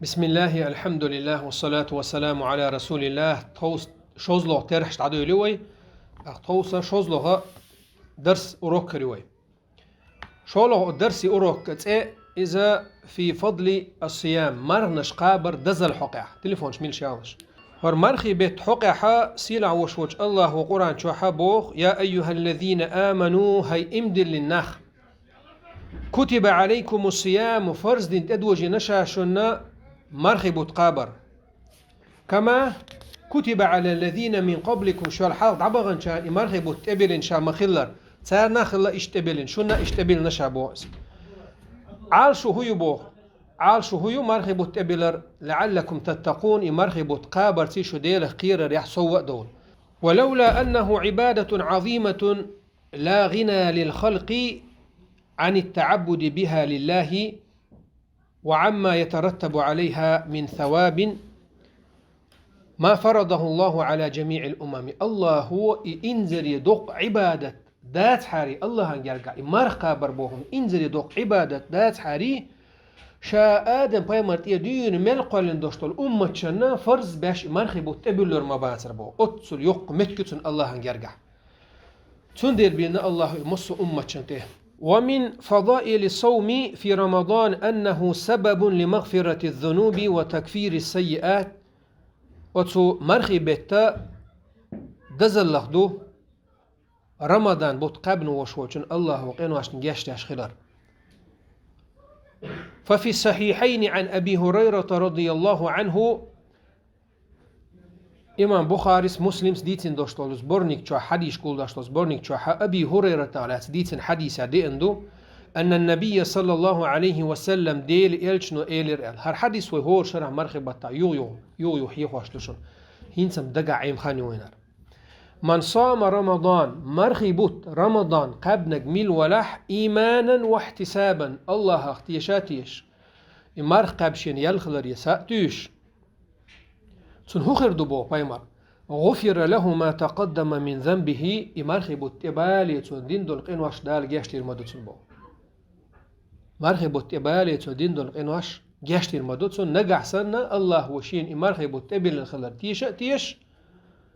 بسم الله الحمد لله والصلاة والسلام على رسول الله توس شوزلو ترحش تعدو لوي توسا شوزلو درس أوروك لوي شولو الدرس أوروك إذا في فضل الصيام مرنش قابر دزل حقع تليفون شميل شاوش هر مرخي بيت حقع سيلع وشوش الله وقرآن شوحا بوخ يا أيها الذين آمنوا هاي امدل للنخ كتب عليكم الصيام فرز دين تدوجي نشاشنا مرخي بوتقابر كما كتب على الذين من قبلكم شو الحال عبغن شان مرخي بوتقبل شا مخلر صار نخلا اشتبلن شنا اشتبل نشا بوس عال شو هو بو عال شو هو مرخي بوتقبلر لعلكم تتقون مرخي بوتقابر تي شو ديل خير ريح سوء دول ولولا أنه عبادة عظيمة لا غنى للخلق عن التعبد بها لله وعما يترتب عليها من ثواب ما فرضه الله على جميع الأمم الله هو إنزل يدق عبادة ذات حاري الله هنجرقع مرقى بربوهم إنزل يدق عبادة ذات حاري شاء آدم بايمرت يدين ملقل دوشتول أمة شنا فرز باش مرخي بوتبلور ما بانسر بو أتسل يق متكتن الله هنجرقع تندر بين الله يمص أمة شنته ومن فضائل الصوم في رمضان أنه سبب لمغفرة الذنوب وتكفير السيئات وتسو مرخي بيتا دزل لخدو رمضان بوت قبن وشوشن الله وقين واشن جاشتاش خلال ففي الصحيحين عن أبي هريرة رضي الله عنه إمام بخاري مسلم ديتن دوشتول زبورنيك شو حديث قول دوشتول زبورنيك شو أبي هريرة تعالى ديتن حديث ديندو أن النبي صلى الله عليه وسلم ديل إلشنو إيلر إل هر حديث وهو شرح مرخبة يو حيخوش لشون هينسم دقع عيم خاني وينار من صام رمضان مرخبوت رمضان قبل نجميل ولح إيمانا واحتسابا الله اختيشاتيش مرخ قبشين يلخلر يساتيش سن هخر دبو بايمر غفر له ما تقدم من ذنبه مرخبوت إبالي تون دين دول قنواش دال جاشتير مدوتون بو مرخبوت إبالي تون دين دول قنواش جاشتير مدوتون نقع سنة الله وشين مرخبوت إبل الخلر تيش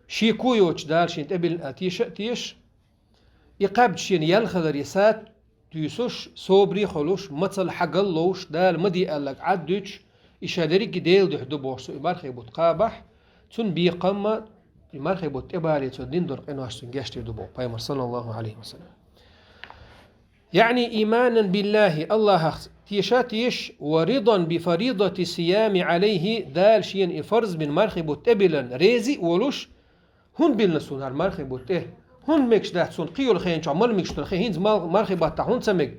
شي كويوش دال شين إبل تيش إقابت شين يلخلر يسات تيسوش صوبري خلوش متصل حقلوش دال مدي قالك عدوش إشادريك ديل دي حدو بوشتو مرخبوت قابح تون بيقام مرخبوت إبالي تون دين دول قنواش تون جاشتير دبو بايمر صلى الله عليه وسلم يعني إيمانا بالله الله تيشاتيش ورضا بفريضة الصيام عليه دال شين إفرز من مرخبوت إبلا ريزي ولوش هون بالنسون هر مرخبوت هون ميكش ده سون قيول خين شو عمل ميكش تلخي هينز مرخبات تهون سمك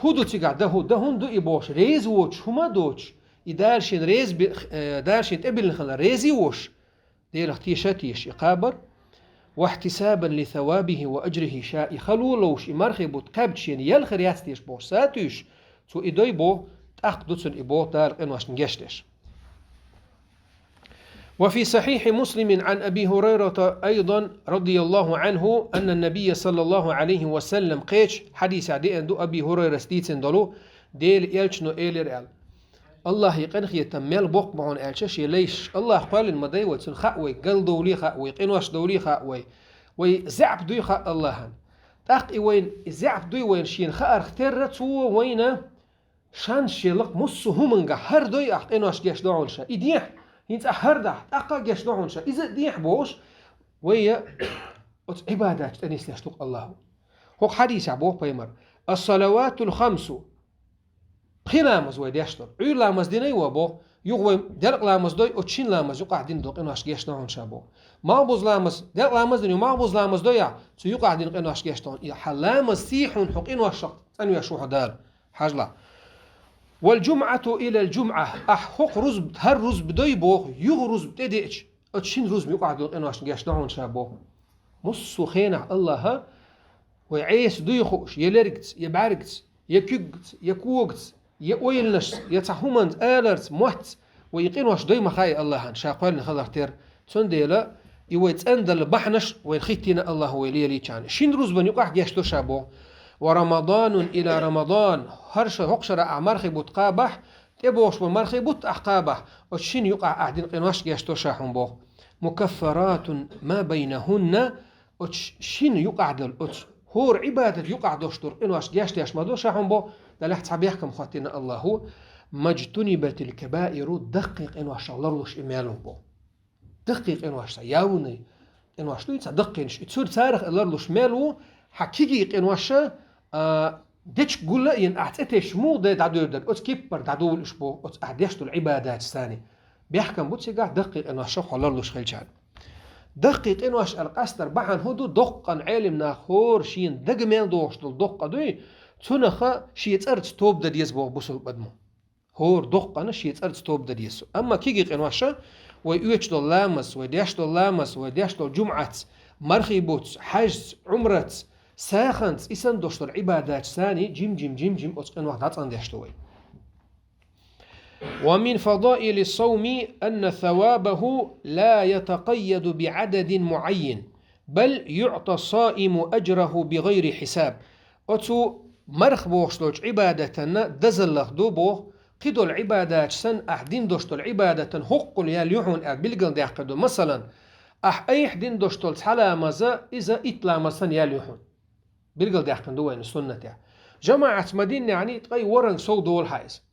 هودو تيقع ده هون دو إبوش ريز ووش هما دوش إدال شين ريز دال شين إبلا خلا ريزي ووش ديل اختيشاتيش إقابر واحتسابا لثوابه وأجره شاء خلولوش مرخبوت قبتشين يلخر ياتيش بوش ساتيش تو إدوي بو تأخدوتسن إبو دار إنواش نجشتش وفي صحيح مسلم عن أبي هريرة أيضا رضي الله عنه أن النبي صلى الله عليه وسلم قيش حديث عديد دو أبي هريرة ستيتسن دولو ديل إلشنو إيلر إل الله يقنخ يتمل بوق معون ألشش ليش الله قال المدي وتسن خاوي قل دولي خاوي قنواش دولي خاوي ويزعب دوي خا الله تاق وين زعب دوي وين شين خا اخترت هو وين شان شيلق مس همنغا هر دوي قنواش جاش دعون شا يديح ينت هر ده تاق جاش دعون شا اذا ديح بوش ويا عبادات تنيس يشتق الله هو حديث ابو بيمر الصلوات الخمس خلامز ويديشتر عير لامز ديني وابو يغوي دلق لامز دوي وتشين لامز يقع دين دوق انواش جيشتون شابو مابوز لامز دلق لامز ديني مابوز لامز دويا تو يقع دين انواش جيشتون يا حلامز سيحون حق انواش شق انو يشوح دار حاجلا والجمعة إلى الجمعة حق رزب هر رزب دوي بو يغرز بتديش وتشين رزب يقع دين انواش جيشتون شابو مصو خينع الله ويعيس دوي خوش يلرقت يبعرقت يكوغت يكوغت يويلنش يتحومن آلرت موت ويقين واش دوي مخاي الله ان شاقوال نخلر تير تنديلا يويت اندل بحنش وينخيتنا الله ويلي كان شين روز بن يقع جاشتو شابو ورمضان الى رمضان هرش هقشر اعمار خبوت قابح إبوش بالمرخي بوت أحقابه وشين يقع أحدين قنواش جاشتو شاحن بو مكفرات ما بينهن وشين يقع دل هور عبادة يقع دوشتور قنواش جاشتياش ما دو شاحن بو دلحت صبيحكم خاطينا الله ما اجتنبت الكبائر دقيق إنواش الله رلوش إماله بو دقيق إنواش ياوني إنواش لو يتصدقينش تصير تاريخ الله رلوش مالو حقيقي إنواش ديش قولا ين أعتقدش مو ده دادور ده أوت كيبر دادول إشبو أوت أحديشتو العبادات الثاني بيحكم بوتسي قاعد دقيق إنه شوف الله لوش خيل دقيق إنه القستر بحن هدو دقا علم ناخور شين دقمين دوش دول دقا دوي تنخا شي يتأرد ستوب ده ديس بو بوصل بدمو هور دقا شي يتأرد ستوب ده ديسو أما كيجي إنه شا ويوش دول لامس وديش دول لامس وديش دول جمعة مرخي بوت حج عمرة ساخنت إسان دوشتر عبادات ثاني جيم أتقن وحدات أنديشتوي ومن فضائل الصوم أن ثوابه لا يتقيد بعدد معين بل يعطى الصائم أجره بغير حساب أتو مرخ بوشتوش عبادتنا دزلخ دوبو قدو العبادات سن أحدين دوشتو العبادة حق ياليحون بالقل ديحقدو مثلا أحدين دوشتو حلامزا إذا إتلامسن ياليحون بالقل ديحقن دوين السنة تاع جماعة مدينة يعني تغي ورن سو دول حايز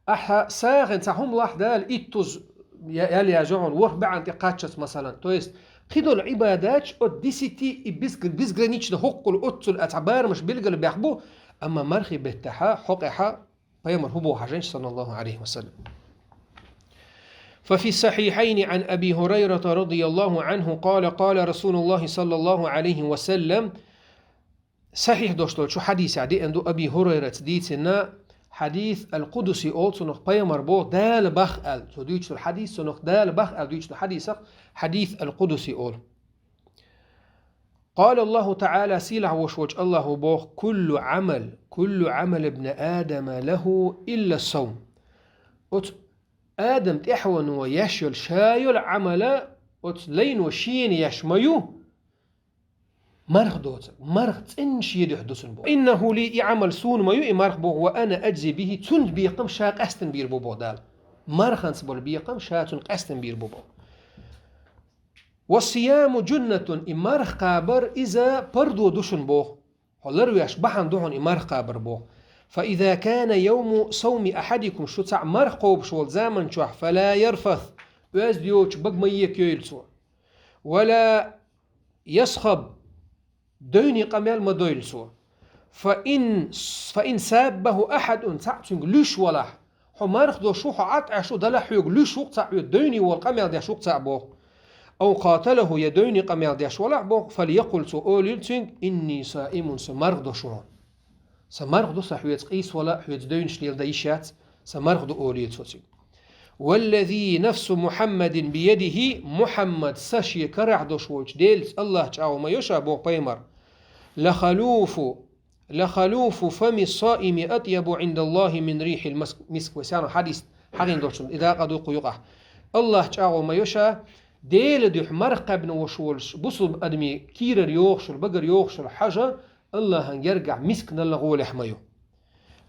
أحا ساغن تاعهم لاح دال إتوز يالي يجعون ورح بعن تقاتشت مثلا تويست خدوا العبادات أو ديسيتي بيزغرانيتش دهوق الأتل الأتعبار مش بالقل بيحبو أما مرخي بيتحا حقحا بيمر هبو حاجنش صلى الله عليه وسلم ففي الصحيحين عن أبي هريرة رضي الله عنه قال رسول الله صلى الله عليه وسلم صحيح دوشتول شو حديث عدي عندو أبي هريرة ديتنا حديث القدسي أول سنخ بيمر بو دال بخ أل شو ديتش الحديث سنخ دال بخ أل ديتش الحديث حديث القدسي أول قال الله تعالى سيلع وشوج الله بو كل عمل ابن آدم له إلا الصوم آدم تحون ويشل شايل عمل لين وشين يشميو مرخ دوت مرخ تنش يدحدثن بو إنه لي عمل سون ما يو مرخ بو وأنا أجزي به تند بيقم شاق أستن بير بو دال مرخن سبول بيقم شاتن أستن بير بو والصيام جنة إمارخ قابر إذا بردو دوشن بو هلرو يشبحن دوحن إمارخ قابر بو فإذا كان يوم صوم أحدكم شو تاع مرخ قوب شول زامن شوح فلا يرفث واز ديوش بق ميك يلسو ولا يصخب دوني قمال ما دويلسو فإن سابه أحد تعتنق ليش ولا حمارخ دو شو عطع شو دلا حيوق ليش وقت دوني والقمال دي شو تعبو أو قاتله يدوني قمال دي شو بو فليقل سو أوليلتنق إني صائم سمارخ دو شو سمارخ دو صحويت قيس ولا حيوت دون شنيل دايشات سمارخ دو أوليلتو والذي نفس محمد بيده محمد ساشي كرع دو شوش ديل الله تعالى ما يشابه بيمر لخلوف فم الصائم أطيب عند الله من ريح المسك وسان حديث حقين دوشن إذا قدوا قيقه الله تعالى ما يشا ديل دي مرقب وشولش بصب أدمي كيرر يوخشل بقر يوخشل حاجة الله يرجع مسك نلغول حمايو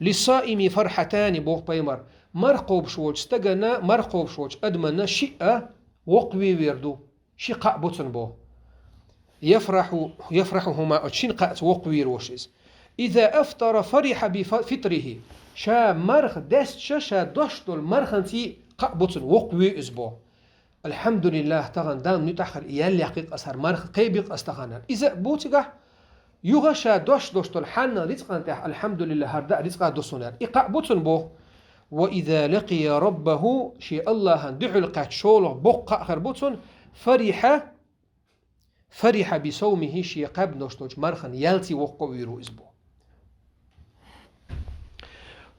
للصائم فرحتان بوق بيمر مرقوب شوش تجنا مرقوب شوش أدمنا شيء وقوي ويردو شيء بوتن بو يفرحهما أتشين قات وقوي روشز إذا أفطر فرح بفطره شا مرخ دست شا دشتل مرخنتي قبوتن وقوي أسبو الحمد لله تغن دام نتأخر إيال يقيق أسر مرخ قيبق أستغنى إذا بوتقه يغشا دشتل حنا رزقا الحمد لله هردا رزقا دوسونار إقبوتن بو وإذا لقي ربه شي الله دعو لقات شوله بقى خربوتن فرح بصومه شي قبل نشتوج مرخن يالتي وقويرو إزبو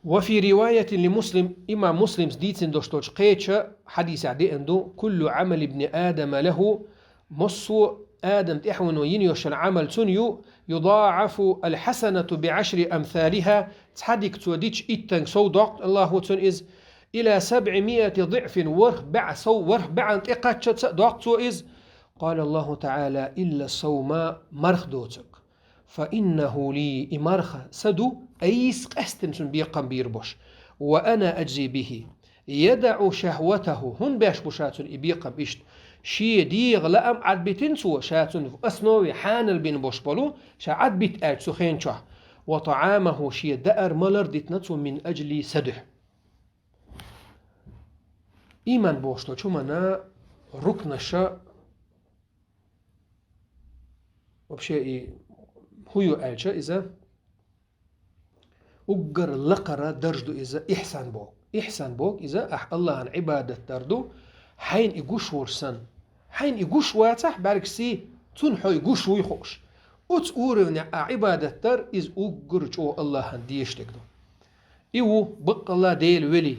وفي رواية لمسلم إما مسلم ديتن دوشتوج قيتش حديث عدي عنده كل عمل ابن آدم له مصو آدم تحون وينيوش العمل تنيو يضاعف الحسنة بعشر أمثالها تحديك توديش إتن صودق الله تنئز إلى 700 ضعف ورح بعن إقاتش دقت إز قال الله تعالى إلا الصوم مرخ دوتك فإنه لي إمرخ سدو أيس قستن بيقم بيربوش وأنا أجزي به يدع شهوته هن باش بشاتون إبيقا بيشت شي ديغ لأم عد بتنسو شاتون أسنوي حان البين بوشبلو شا عد بتأج سخين شاه وطعامه شي دأر ملر ديتنتو من أجل سدح إيمان بوشتو شو منا ركن الشا وبشيء هو ألشا إذا أجر لقرة درجدو إذا إحسان بوك إذا الله عن عبادة دردو حين إيقوش ورسن حين إيقوش واتح باركسي تنحو إيقوش ويخوش أتقورن عبادة در إذ أجر جو الله عن ديشتكدو إيو بق الله ديل ولي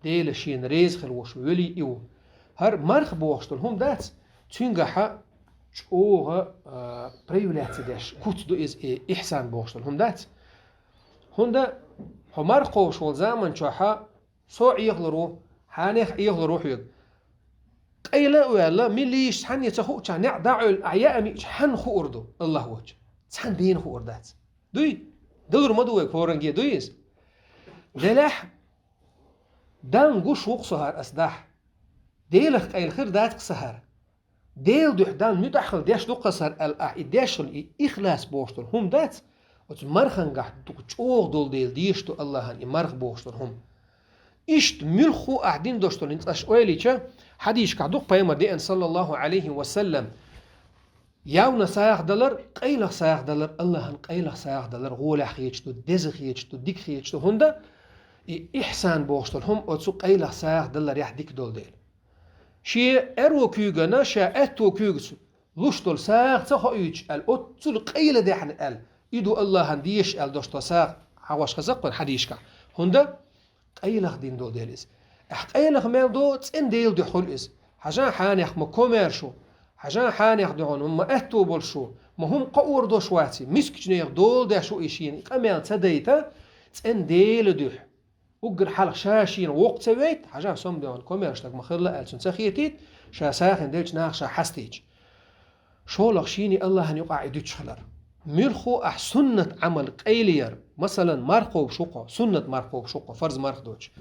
ديل شين ريز خلوش ولي إيو هر مرخ بوشتل هم دات تنجح جوها بريولاتي داش كوت دو إز إحسان بوشتل هم دات هندا همار قوش والزامن شوحا سو يغلرو حانيخ يغلرو حيق قيلا ويلا مليش حن يتخو نع داعو الأعياء مي حن خو أردو الله وجه حن دين خو أردات دوي دلر مدوي فورنجي دويز دلاح دان قوش وقصهار أسداح ديلخ قيل خير داتك سهر ديل دوحدان متأخل ديش دو قصر الإداشل إخلاص بوشتل هم دات وتمرخن قاعد تقول دول ديل ديشتو الله هن مرخ بوشتل هم إشت ملخو قاعدين دوشتل انت أشوالي شا حديش قاعدوق بيما دين صلى الله عليه وسلم ياونا سايخ دلر قيلخ سايخ دلر الله هن قيلخ سايخ دلر غولح خيجتو دزخ خيجتو ديك خيجتو هندا إحسان بوشتل هم وتسو قيلخ سايخ دلر يح ديك دول ديل شي ارو كيغنا شا اتو كيغس لوشتل ساغ تخو يج ال اوتل قيل دحن ال يدو الله هنديش ال دوشتو ساغ حواش خزق حديشكا هندا قيلخ دين دول ديلس قيلخ ميل دو تسن ديل دو خلص حاجه حانيخ ما كوميرشو حاجه حانيخ دون ما اتو بولشو ما هم قور دو شواتي مسكجنير دول دا شو ايشين قمال تديتا تسن ديل دو وقر حلق شاشين وقت سويت حاجة سوم ديون كوميرش تاك مخيرلا ألسن سخيتيت شا ساخن ديلش ناخ شا حستيج شو لغشيني الله هن يقع يدوش خلر ميرخو سنة عمل قيلير مثلا مرخو بشوقه سنة مرخو بشوقه فرز مرخ دوش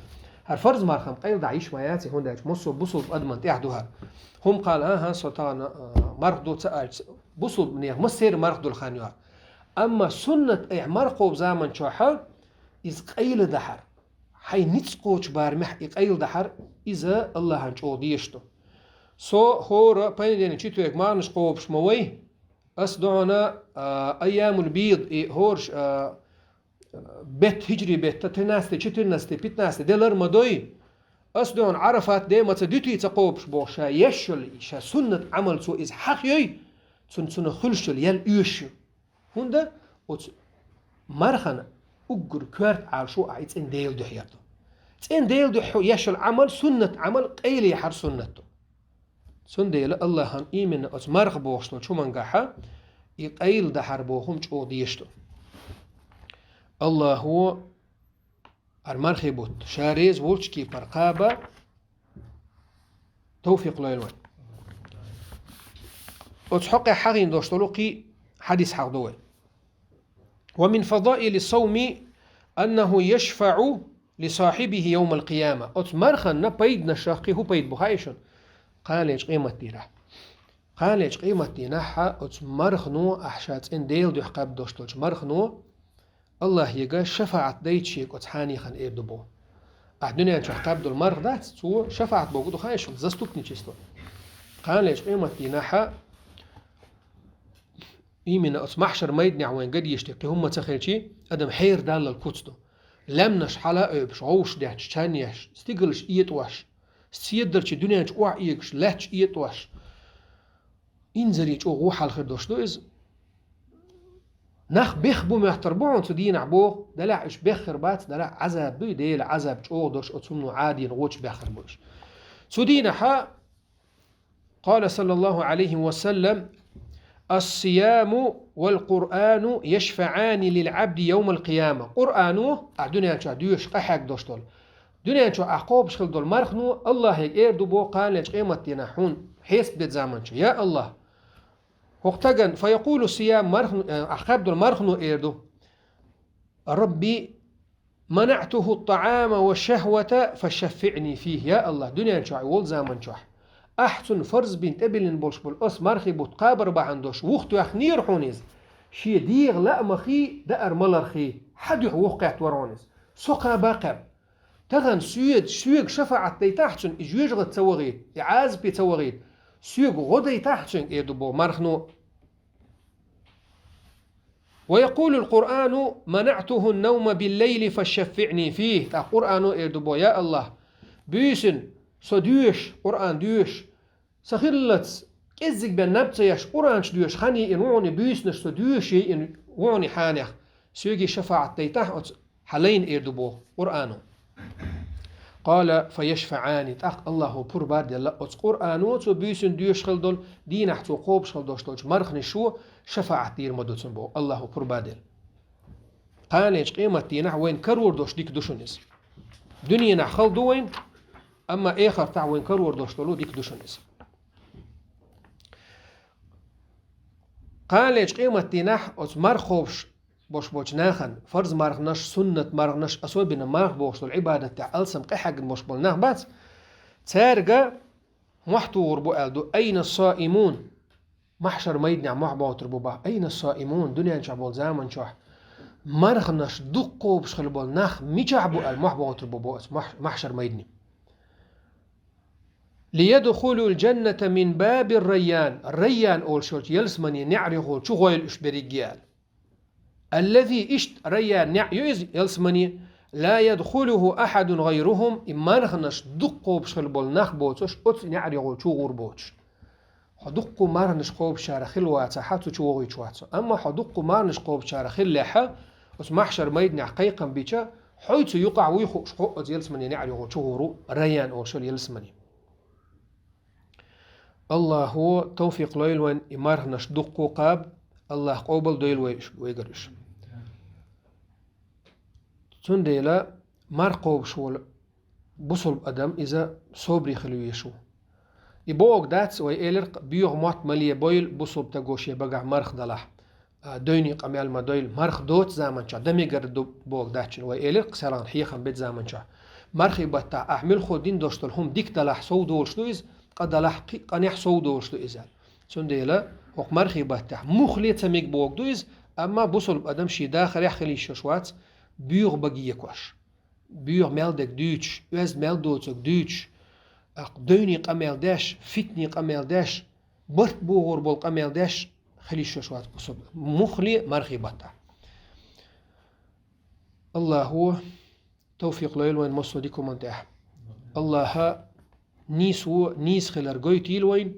هر فرز مرخم قيل دعيش ماياتي هون دايش مصو بصل أدمن تحدوها هم قال ها سلطان مرخ دو تسأل بصل منيغ مصير مرخ دو الخانيوها أما سنة مرخو بزامن شوحا إز قيل دحر حي نتسقوش بارمح إقايل دحر إذا الله هنشو ديشتو هورا باين ديني چيتو يك مارنش قوبش موي أسدعنا أيام البيض هورش بيت هجري بيت تتناستي چتناستي بيتناستي دلر مدوي أسدعن عرفات ديما تديتي تقوبش بوشا يشل شا سنة عمل سو إز حقيوي سنة خلشل يل يوشو هندا مرخنا أجر كارت على شو عايز إن ديل دحياته إن ديل دحو يشل عمل سنة عمل قيلي حر سنته سن ديل الله هن إيمن أتمرخ بوشتو شو من جحا يقيل دحر بوهم شو ديشتو الله هو المرخي بوت شاريز وولشكي برقابة توفيق ليلوان أتحقق حقين دوشتلوقي حديث حق دوي ومن فضائل الصوم أنه يشفع لصاحبه يوم القيامة أتمرخن نبيد نشاقي هو بيد بخايشن قاليش قيمة دينح قاليش قيمة دينحها أتمرخنو أحشات إن ديل دو حقاب دوشتلش مرخنو الله يقا شفاعت ديتشيك أتحاني خان إيردو بو أحدنيا حقاب دو المرخ دات تو شفاعت بو قدو خايشن زستوكني چيستو قاليش قيمة دينحها إيمنا أتمحشر ميدني عوين قد يشتكي هم تخيلشي أدم حير دال الكوتستو لمنش حلا أبش عوش دهش تانيش استيقلش إيتواش استيدرش دنياش وع إيكش لاتش إيتواش إنزليش أو غوح الخير دوشتو إز نخ بيخبو محتربون تدين عبوه دلع إش بيخر بات دلع عذاب بي ديل عذاب أو دوش أتسمنو عادي نغوش بيخر بوش سدين حا قال صلى الله عليه وسلم الصيام والقرآن يشفعان للعبد يوم القيامة قرآنه الدنيا شو ديوش قحق دوشتول دنيا شو عقوب شخل دول مرخنو الله يقير دبو قال لك قيمة ينحون حيث بدت زمن شو يا الله وقتجن فيقول الصيام مرخنو عقاب دول مرخنو إيردو ربي منعته الطعام والشهوة فشفعني فيه يا الله دنيا شعي ول زمن شح أحسن فرز بنت أبلن بولش بول أس مرخي بتقابر بعندوش وقت أخنير حونيز شي ديغ لا مخي دأر ملرخي حد يوقع ورونيز سقى باقب تغن سويق شفاعة دي تحتن إجويج غد تسوغيد إعاز بي تسوغيد سويق غدي تحتن إيدو بو مرخنو. ويقول القرآن منعته النوم بالليل فشفعني فيه تا قرآن إيدو بو يا الله بيسن صديوش قرآن ديوش سخيرلتس كزك بنبتيش قرآن شديوش خاني إن وعني بيسنش صديوشي إن وعني حانيخ سويقي شفاعة دي تحت حلين إيدو بو قرآن قال فيشفعاني تاق الله بور بارد الله أتس قرآنو تو بيسن ديوش خلدول دين احتو قوب خلدوش توش مرخني شو شفاعة دير مدوتن بو الله بور بادل قاليش قيمة دينح وين كرور دوش ديك دوشنس دنيا نخل دوين أما آخر تاع وين كرور دوش تولو ديك دوشنس قاليش قيمة دينح أتس مرخوبش بوش بوش ناخن فرض مرغنش سنة مرغنش أسوي بين مرغ بوش العبادة تاع ألسم قحق مش بولناه بات تارجع محتور بو ألدو أين الصائمون محشر ميدنع محبوط ربوبا أين الصائمون دنيا نشعبول زامن شح مرغنش دقو بشخل بول ناخ ميشعبو المحبوط ربوبا محشر ميدني ليدخلوا الجنة من باب الريان أول شوت يلسمني نعرفه شو غويل إشبريجيال الذي اشت ريان يلسمني لا يدخله أحد غيرهم إما نخنش دقو بشخل بول ناخ بوتش أت نعرفه شو غربوتش حدقو مارنش قوب شارخل واتحاتو شو غيشواتو أما حدقو مارنش قوب شارخل لحا اس محشر ميدنع قيقا بيشا حيث يقع ويخو شخو يلسمني نعرفه شو غرو ريان أو شو يلسمني الله هو توفيق ليل وين إمارنش دقو قاب الله قوبل دويل ويقرش تنديلا مرقوب شول بصل أدم إذا صبري خلوي شو يبوغ داتس ويقلق بيوغ موت مليه بويل بصل تقوشي بقع مرخ دلح دويني قميال ما دويل مرخ دوت زامن شا دمي قرد بوغ داتشن ويقلق سلان حيخن بيت زامن شا مرخي بطا أحمل خودين دوشتل هم ديك دلح سو دولشتو إز قد دلح قنيح سو دولشتو إزال تنديلا وق مرخي بطا مخلي تميك بوغ دويز أما بصل أدم شي داخل يحخلي شوات بيوغ بقية كواش بيوغ مالدك دوتش وز مالدوتك دوتش دوني قمال داش فتني قمال داش برت بوغور بول قمال داش خلي شوات بصب مخلي مرخي بطا الله هو توفيق ليل وين مصو ديكم انتاح الله نيس خلر قويتيل وين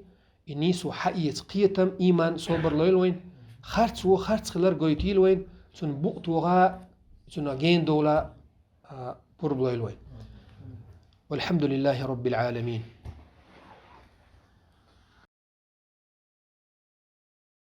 نيسو حقيت قيتم إيمان صبر ليل وين خرط خلر قويتيل وين سن بقطوغا سن أجين دولا بربليل وين والحمد لله رب العالمين.